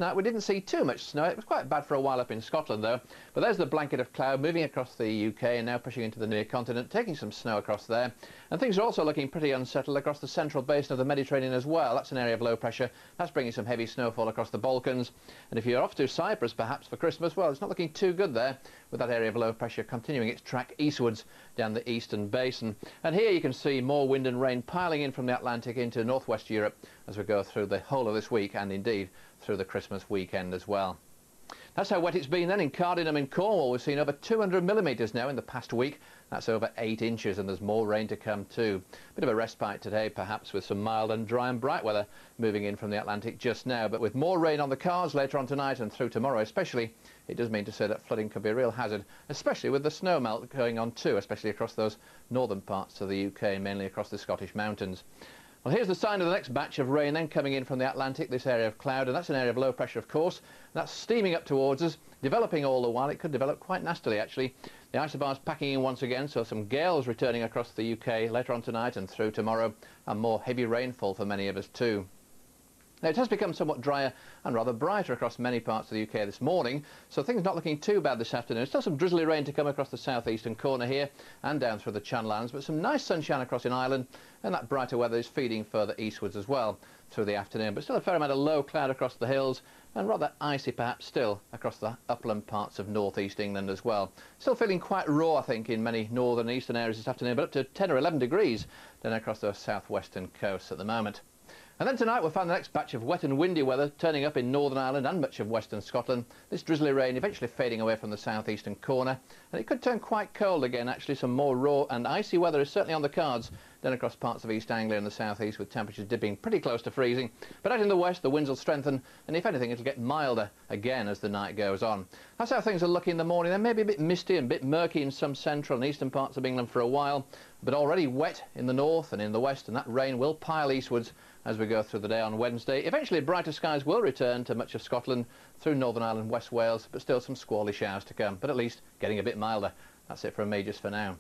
Now, we didn't see too much snow. It was quite bad for a while up in Scotland, though. But there's the blanket of cloud moving across the UK and now pushing into the near continent, taking some snow across there. And things are also looking pretty unsettled across the central basin of the Mediterranean as well. That's an area of low pressure. That's bringing some heavy snowfall across the Balkans. And if you're off to Cyprus, perhaps, for Christmas, well, it's not looking too good there, with that area of low pressure continuing its track eastwards down the eastern basin. And here you can see more wind and rain piling in from the Atlantic into northwest Europe as we go through the whole of this week and indeed through the Christmas weekend as well. That's how wet it's been then in Cardinham in Cornwall. We've seen over 200 millimetres now in the past week. That's over 8 inches, and there's more rain to come too. Bit of a respite today perhaps, with some mild and dry and bright weather moving in from the Atlantic just now, but with more rain on the cards later on tonight and through tomorrow especially, it does mean to say that flooding could be a real hazard, especially with the snow melt going on too, especially across those northern parts of the UK, mainly across the Scottish mountains. Well, here's the sign of the next batch of rain then coming in from the Atlantic, this area of cloud, and that's an area of low pressure, of course. That's steaming up towards us, developing all the while. It could develop quite nastily, actually. The isobar's packing in once again, so some gales returning across the UK later on tonight and through tomorrow, and more heavy rainfall for many of us too. Now, it has become somewhat drier and rather brighter across many parts of the UK this morning, so things not looking too bad this afternoon. Still some drizzly rain to come across the southeastern corner here and down through the Channel Islands, but some nice sunshine across in Ireland, and that brighter weather is feeding further eastwards as well through the afternoon. But still a fair amount of low cloud across the hills, and rather icy perhaps still across the upland parts of northeast England as well. Still feeling quite raw, I think, in many northern and eastern areas this afternoon, but up to 10 or 11 degrees down across the southwestern coasts at the moment. And then tonight we'll find the next batch of wet and windy weather turning up in Northern Ireland and much of western Scotland. This drizzly rain eventually fading away from the southeastern corner, and it could turn quite cold again. Actually, some more raw and icy weather is certainly on the cards then across parts of East Anglia and the southeast, with temperatures dipping pretty close to freezing. But out in the west the winds will strengthen, and if anything it'll get milder again as the night goes on. That's how things are looking in the morning. They may be a bit misty and a bit murky in some central and eastern parts of England for a while, but already wet in the north and in the west, and that rain will pile eastwards as we go through the day on Wednesday. Eventually brighter skies will return to much of Scotland through Northern Ireland, West Wales, but still some squally showers to come, but at least getting a bit milder. That's it from me just for now.